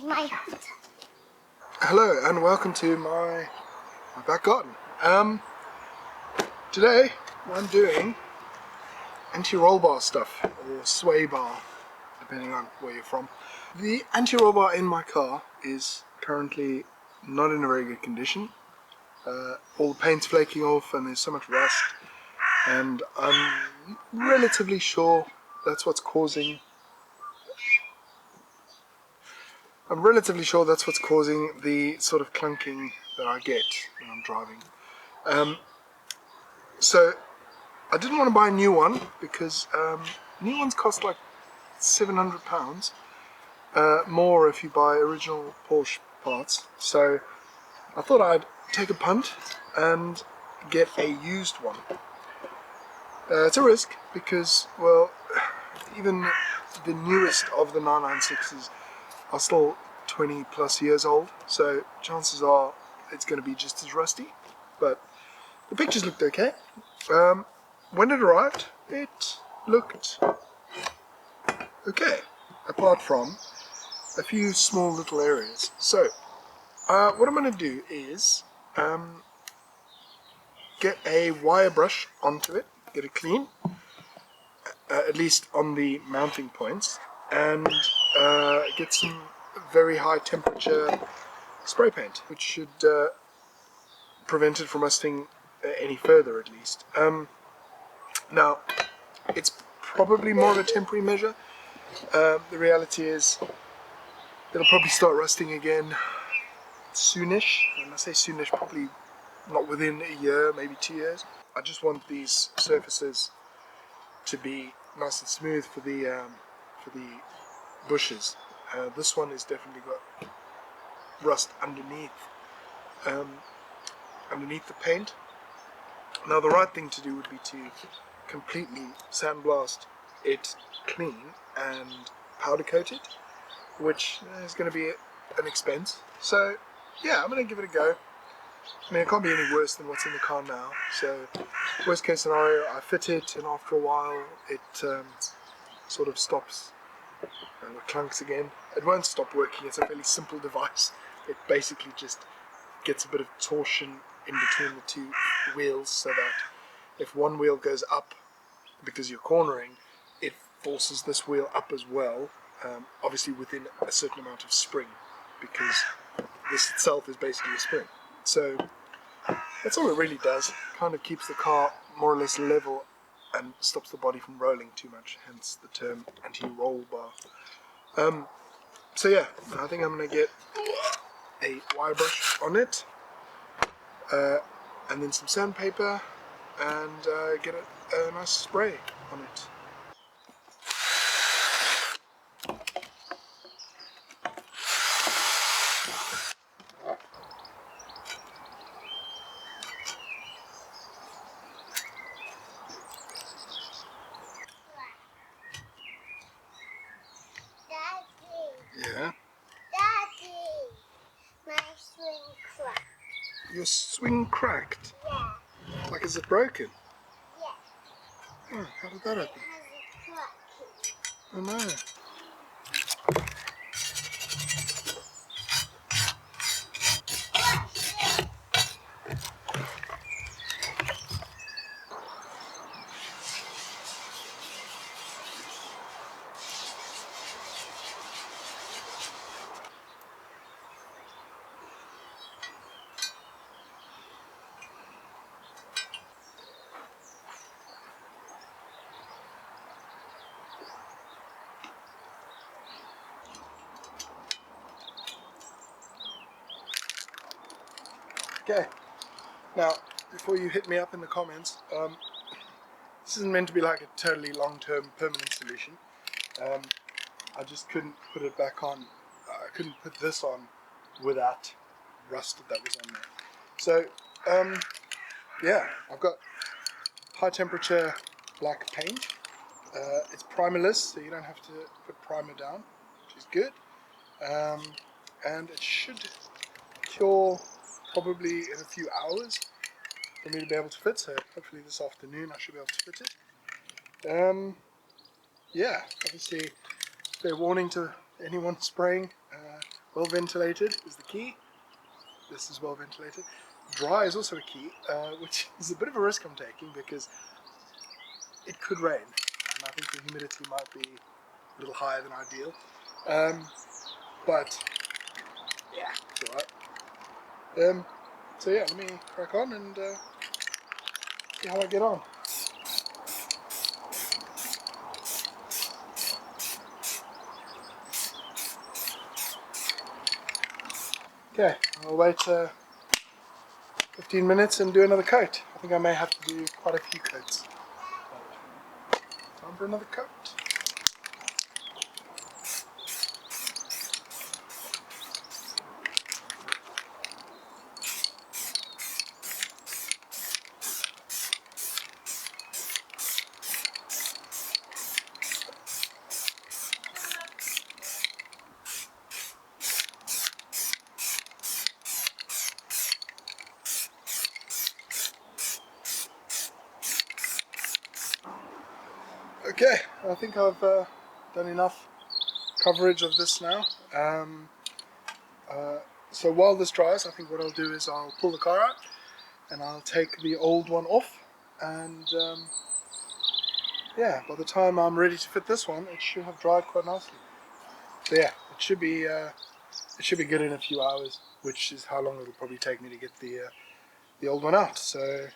my hut. Hello and welcome to my back garden. Today I'm doing anti-roll bar stuff, or sway bar, depending on where you're from. The anti-roll bar in my car is currently not in a very good condition. All the paint's flaking off and there's so much rust, and I'm relatively sure that's what's causing the sort of clunking that I get when I'm driving. So I didn't want to buy a new one because new ones cost like £700 more if you buy original Porsche parts. So I thought I'd take a punt and get a used one. It's a risk because, well, even the newest of the 996s are still 20 plus years old, so chances are it's going to be just as rusty, but the pictures looked okay. When it arrived, it looked okay, apart from a few small little areas. So what I'm going to do is get a wire brush onto it, get it clean, at least on the mounting points, and get some very high temperature spray paint, which should prevent it from rusting any further at least. Now, it's probably more of a temporary measure. The reality is it'll probably start rusting again soonish. When I say soonish, probably not within a year, maybe 2 years. I just want these surfaces to be nice and smooth for the bushes. This one has definitely got rust underneath the paint. Now the right thing to do would be to completely sandblast it clean and powder coat it, which is going to be an expense. So yeah, I'm going to give it a go. I mean, it can't be any worse than what's in the car now. So worst case scenario, I fit it, and after a while it sort of stops and it clunks again. It won't stop working. It's a fairly simple device. It basically just gets a bit of torsion in between the two wheels, so that if one wheel goes up because you're cornering, it forces this wheel up as well, obviously within a certain amount of spring, because this itself is basically a spring. So that's all it really does. Kind of keeps the car more or less level and stops the body from rolling too much, hence the term anti-roll bar. So yeah, I think I'm going to get a wire brush on it, and then some sandpaper, and get a nice spray on it. Yeah? Daddy, my swing cracked. Your swing cracked? Yeah. Like, is it broken? Yeah. Oh, how did that happen? It has a crack. Oh no. Okay, now before you hit me up in the comments, this isn't meant to be like a totally long-term permanent solution. I just couldn't put it back on. I couldn't put this on without rust that was on there. So yeah, I've got high temperature black paint. It's primerless, so you don't have to put primer down, which is good. And it should cure probably in a few hours for me to be able to fit. So hopefully this afternoon I should be able to fit it. Yeah, obviously fair warning to anyone spraying. Well ventilated is the key. This is well ventilated. Dry is also a key, which is a bit of a risk I'm taking because it could rain, and I think the humidity might be a little higher than ideal. But yeah, it's alright. So yeah, let me crack on and see how I get on. Okay, I'll wait 15 minutes and do another coat. I think I may have to do quite a few coats. Time for another coat. Okay, I think I've done enough coverage of this now. So while this dries, I think what I'll do is I'll pull the car out and I'll take the old one off, and yeah, by the time I'm ready to fit this one, it should have dried quite nicely. So yeah, it should be good in a few hours, which is how long it'll probably take me to get the old one out. So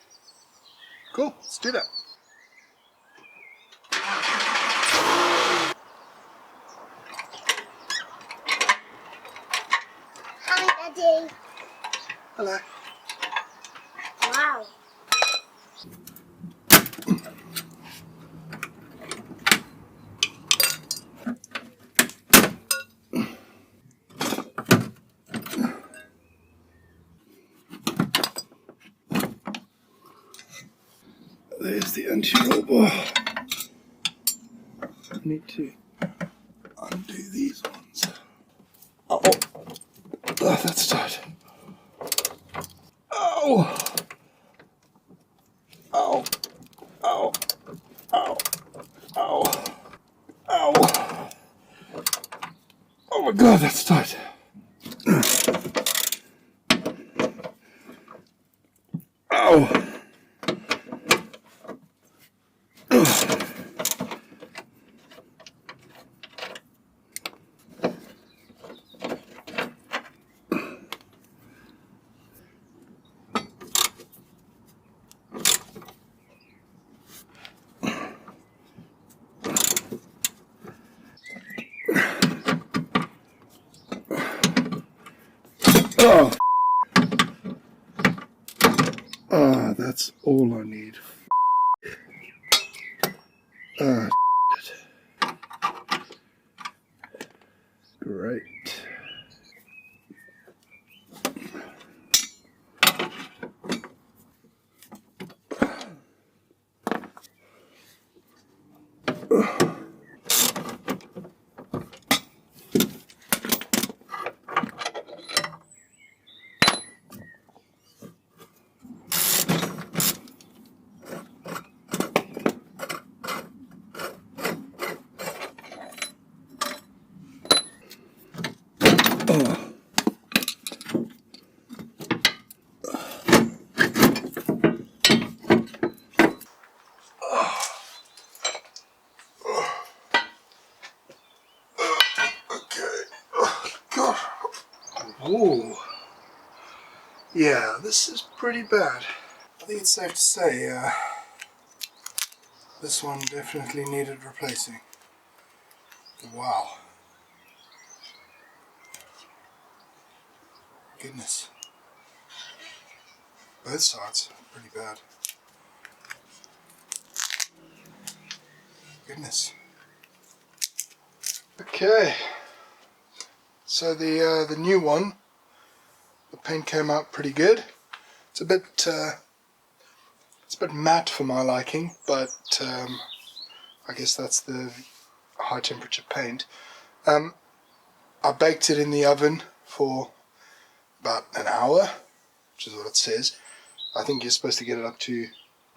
cool, let's do that. Hi, Daddy. Hello. Wow. There's the anti-roll bar. I need to undo these ones. Oh, that's tight. Oh, oh, oh, oh, oh, oh. Oh my God, that's tight. Oh. Oh. Ah, that's all I need. Ah, great. Oh. Okay. Oh, God. Whoa. Yeah, this is pretty bad. I think it's safe to say this one definitely needed replacing. Wow. Goodness. Both sides, pretty bad. Goodness. Okay. So the new one, the paint came out pretty good. It's a bit matte for my liking, but I guess that's the high temperature paint. I baked it in the oven for about an hour, which is what it says. I think you're supposed to get it up to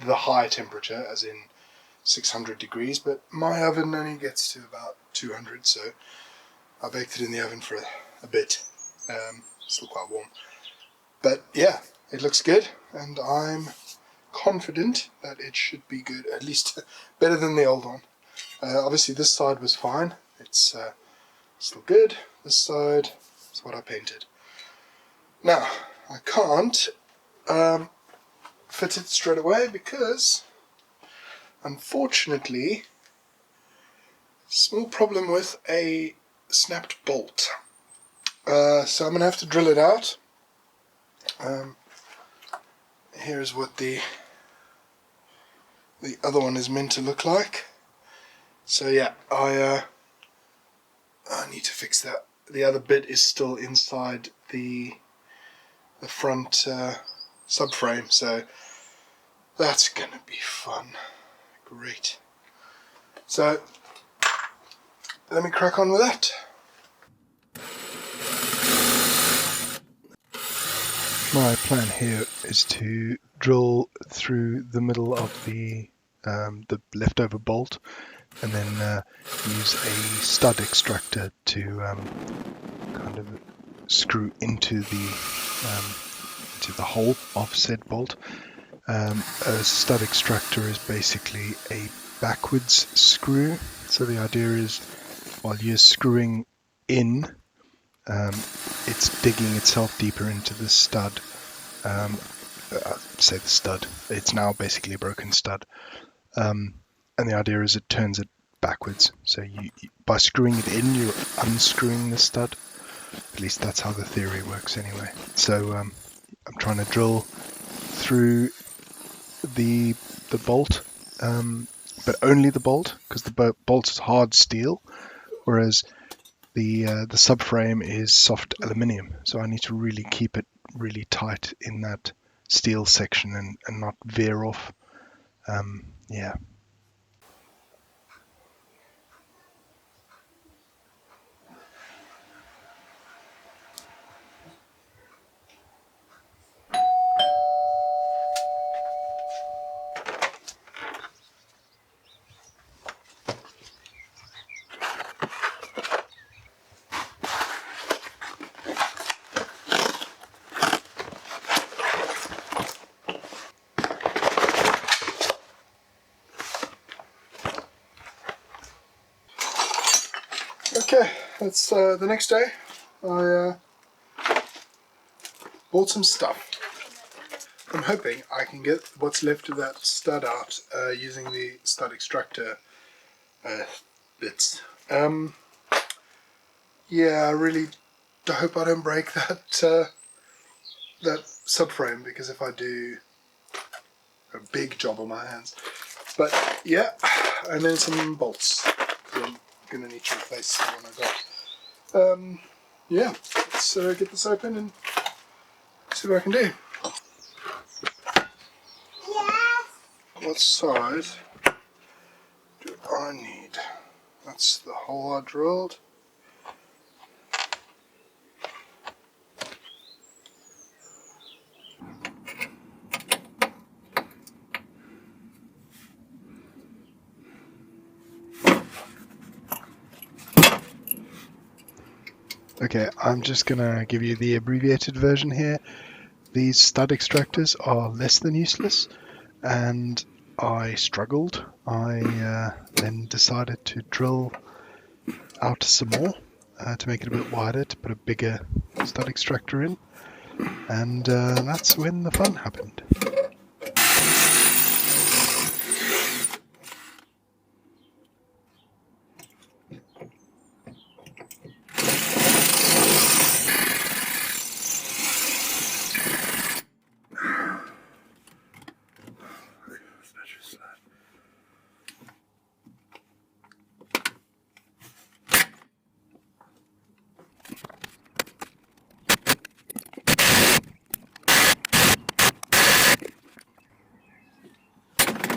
the high temperature, as in 600 degrees, but my oven only gets to about 200, so I baked it in the oven for a bit. Still quite warm. But yeah, it looks good, and I'm confident that it should be good, at least better than the old one. Obviously this side was fine, it's still good. This side is what I painted. Now, I can't fit it straight away because, unfortunately, small problem with a snapped bolt. So I'm going to have to drill it out. Here's what the other one is meant to look like. So yeah, I need to fix that. The other bit is still inside the front subframe, so that's gonna be fun. Great. So let me crack on with that. My plan here is to drill through the middle of the leftover bolt, and then use a stud extractor to kind of screw into the hole of said bolt. A stud extractor is basically a backwards screw. So the idea is, while you're screwing in, it's digging itself deeper into the stud. Say the stud. It's now basically a broken stud. And the idea is it turns it backwards. So you by screwing it in, you're unscrewing the stud. At least that's how the theory works anyway. So I'm trying to drill through the bolt, but only the bolt, because the bolt is hard steel, whereas the subframe is soft aluminium. So I need to really keep it really tight in that steel section and not veer off. Yeah. Okay, that's the next day. I bought some stuff. I'm hoping I can get what's left of that stud out using the stud extractor bits. Yeah, I really hope I don't break that that subframe, because if I do, a big job on my hands. But yeah, and then some bolts. I'm gonna need to replace the one I got. Yeah, let's get this open and see what I can do. Yes. What size do I need? That's the hole I drilled. Okay, I'm just gonna give you the abbreviated version here. These stud extractors are less than useless, and I struggled. I then decided to drill out some more to make it a bit wider, to put a bigger stud extractor in, and that's when the fun happened.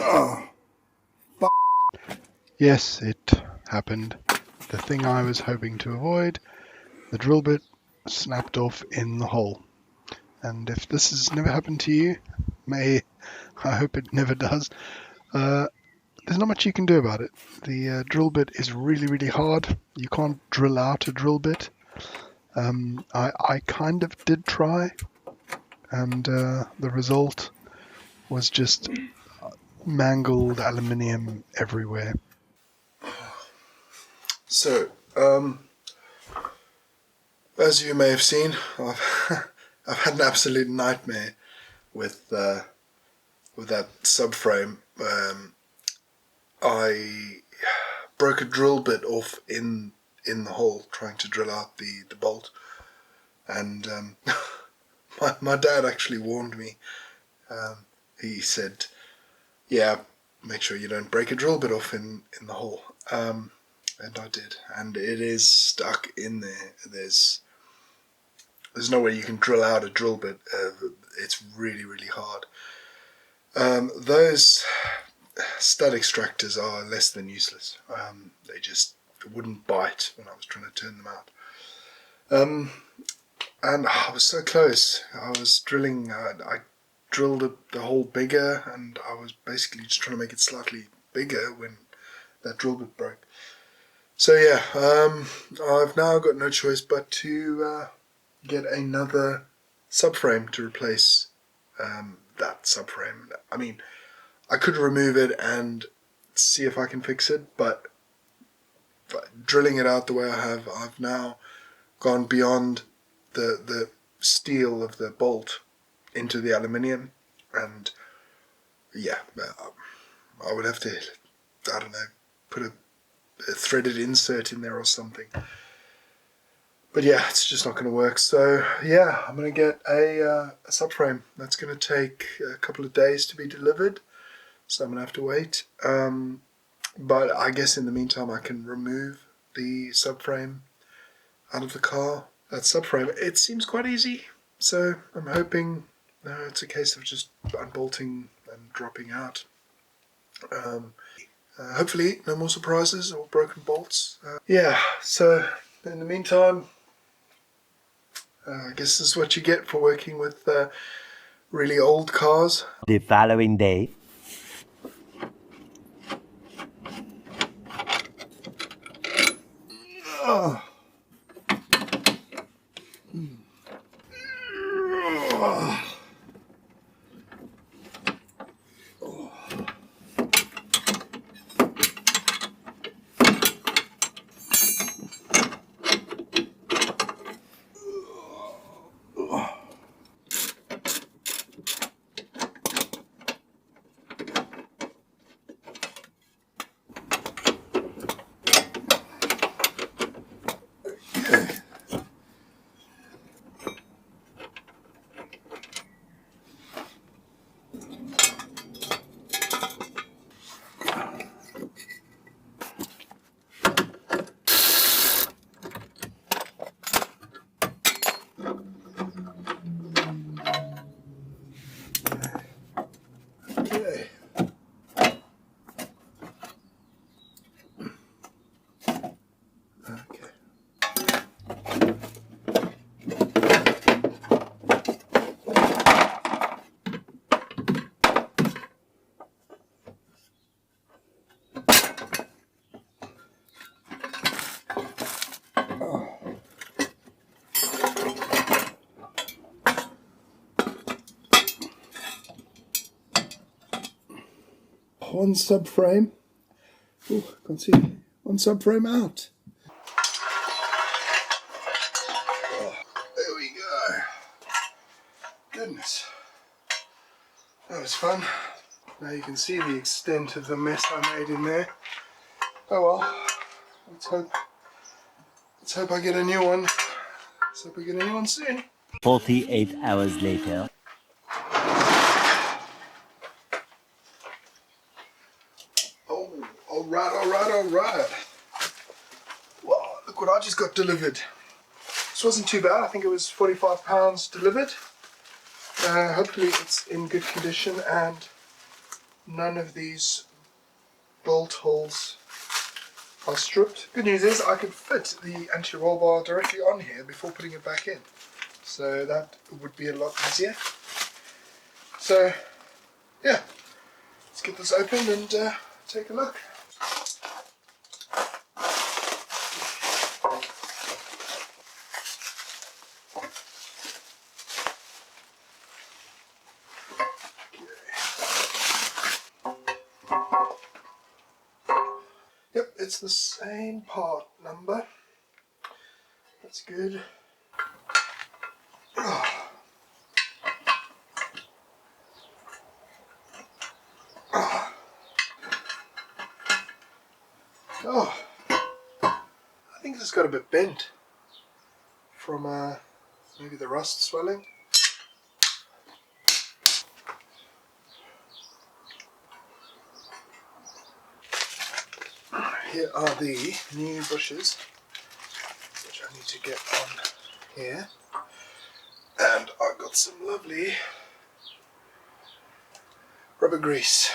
Oh, fuck. Yes, it happened. The thing I was hoping to avoid, the drill bit snapped off in the hole. And if this has never happened to you, I hope it never does. There's not much you can do about it. The drill bit is really, really hard. You can't drill out a drill bit. I kind of did try, and the result was just mangled aluminium everywhere. So, as you may have seen, I've had an absolute nightmare with that subframe. I broke a drill bit off in the hole trying to drill out the bolt, and my dad actually warned me. He said, "Yeah, make sure you don't break a drill bit off in the hole." And I did, and it is stuck in there. There's no way you can drill out a drill bit. It's really, really hard. Those stud extractors are less than useless. They just wouldn't bite when I was trying to turn them out. And I was so close. I was drilling. I drilled the hole bigger, and I was basically just trying to make it slightly bigger when that drill bit broke. So yeah, I've now got no choice but to get another subframe to replace that subframe. I mean, I could remove it and see if I can fix it, but drilling it out the way I have, I've now gone beyond the steel of the bolt into the aluminium, and yeah, I would have to, I don't know, put a threaded insert in there or something. But yeah, it's just not going to work. So yeah, I'm going to get a subframe. That's going to take a couple of days to be delivered, so I'm going to have to wait. But I guess in the meantime I can remove the subframe out of the car. That subframe, it seems quite easy, so I'm hoping it's a case of just unbolting and dropping out. Hopefully no more surprises or broken bolts. Yeah, so in the meantime, I guess this is what you get for working with really old cars. The following day. Oh. Okay. Okay. One subframe. Oh, can't see. One subframe out. Oh, there we go. Goodness. That was fun. Now you can see the extent of the mess I made in there. Oh well. Let's hope I get a new one. Let's hope I get a new one soon. 48 hours later. Oh, alright. Wow, look what I just got delivered. This wasn't too bad. I think it was £45 delivered. Hopefully it's in good condition and none of these bolt holes are stripped. Good news is I could fit the anti-roll bar directly on here before putting it back in. So that would be a lot easier. So yeah, let's get this opened and take a look. it's the same part number. That's good. Oh. Oh. Oh. I think this got a bit bent from maybe the rust swelling. Here are the new bushes, which I need to get on here. And I've got some lovely rubber grease.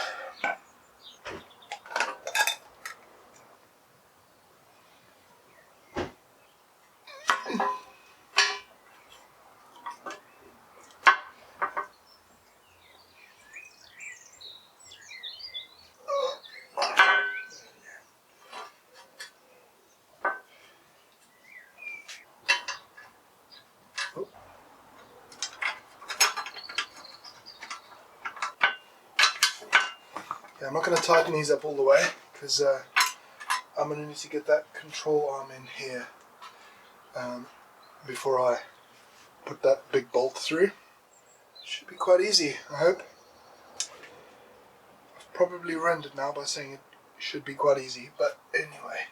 Yeah, I'm not going to tighten these up all the way because I'm going to need to get that control arm in here before I put that big bolt through. Should be quite easy, I hope. I've probably ruined it now by saying it should be quite easy, but anyway.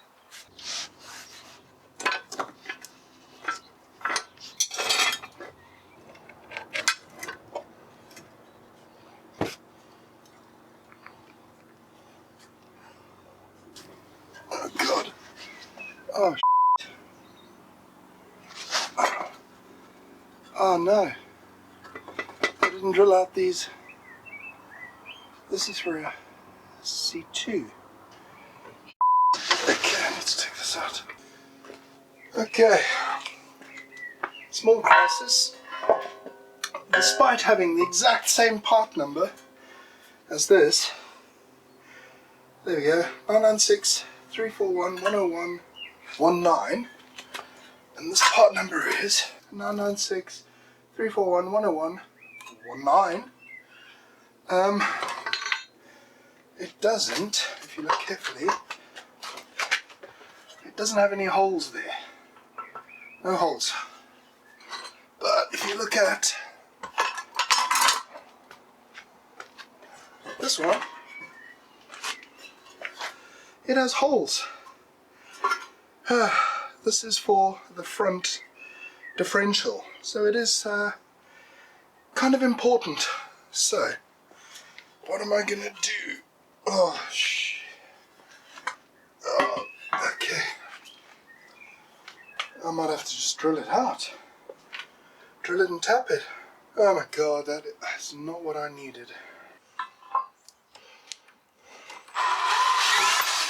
Oh God. Oh, oh no. I didn't drill out these. This is for a C2. Okay, let's take this out. Okay. Small crisis. Despite having the exact same part number as this, there we go, 996 341 101 19, and this part number is 996 341 101 19. It doesn't, if you look carefully, it doesn't have any holes there. No holes. But if you look at this one, it has holes. This is for the front differential, so it is kind of important. So, what am I gonna do? Oh, okay. I might have to just drill it out. Drill it and tap it. Oh my God, that is not what I needed.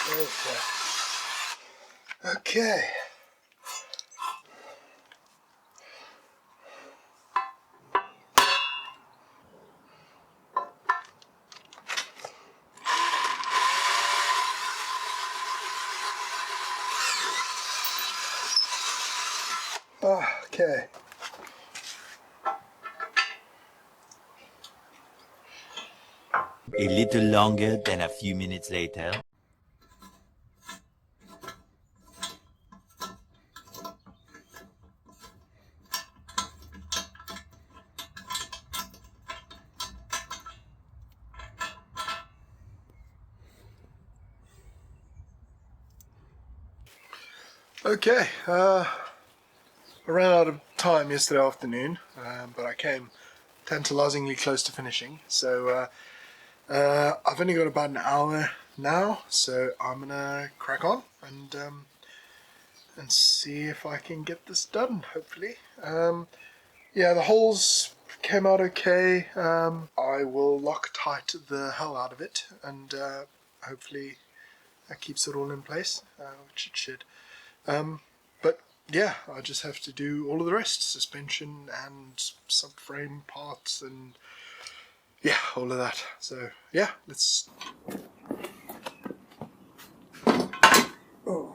There we go. Okay. Okay. A little longer than a few minutes later. Okay, I ran out of time yesterday afternoon, but I came tantalizingly close to finishing. So I've only got about an hour now, so I'm gonna crack on and see if I can get this done. Hopefully, yeah, the holes came out okay. I will Loctite the hell out of it, and hopefully that keeps it all in place, which it should. But yeah, I just have to do all of the rest, suspension and subframe parts and yeah, all of that. So yeah, let's... Oh.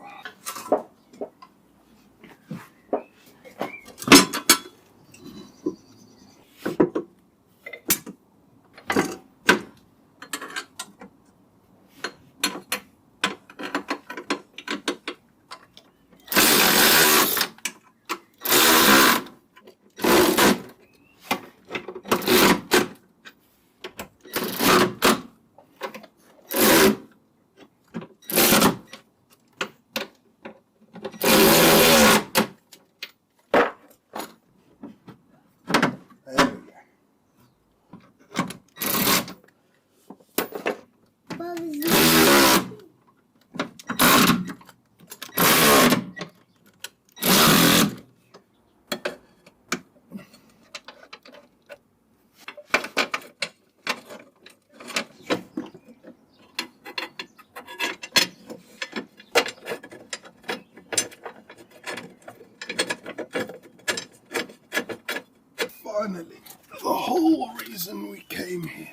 Finally, the whole reason we came here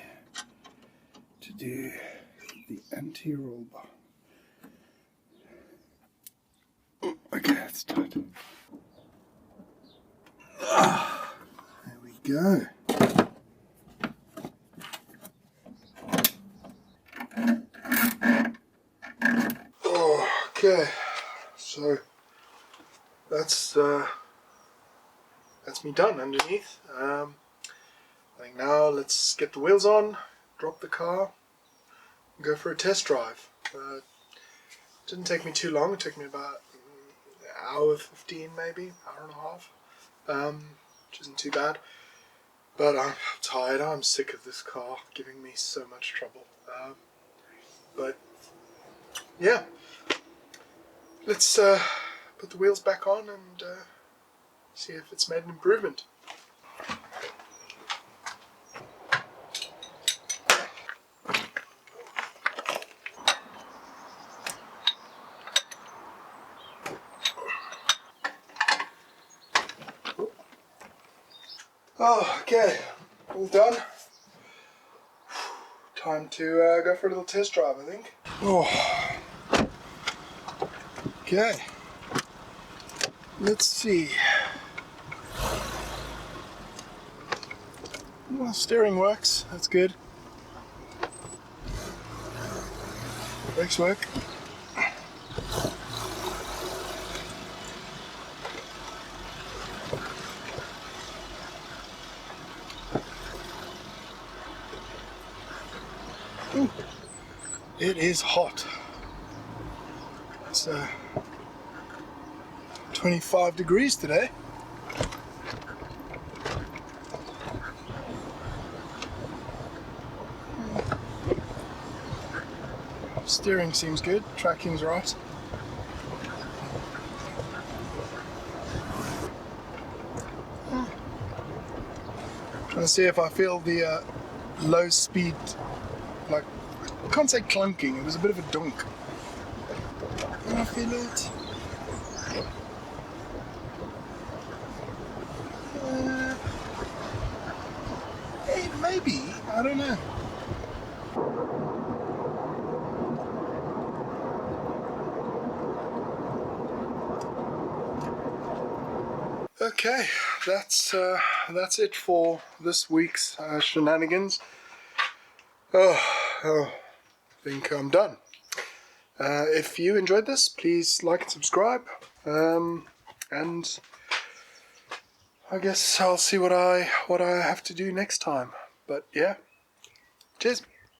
to do the anti-roll bar. Okay, that's tight. There we go. Okay, so that's me done underneath. I think now let's get the wheels on, drop the car, and go for a test drive. Didn't take me too long. It took me about an hour 15, maybe hour and a half, which isn't too bad. But I'm tired. I'm sick of this car giving me so much trouble. But yeah, let's put the wheels back on and see if it's made an improvement. Oh, okay, all done. Time to go for a little test drive, I think. Oh, okay. Let's see. Well, steering works. That's good. Brakes work. Ooh, it is hot. It's 25 degrees today. Steering seems good. Tracking's right. Trying to see if I feel the low speed, like, I can't say clunking, it was a bit of a dunk. Can I feel it? Maybe, I don't know. Okay, that's it for this week's shenanigans. I think I'm done. If you enjoyed this, please like and subscribe. And I guess I'll see what I have to do next time. But yeah, cheers.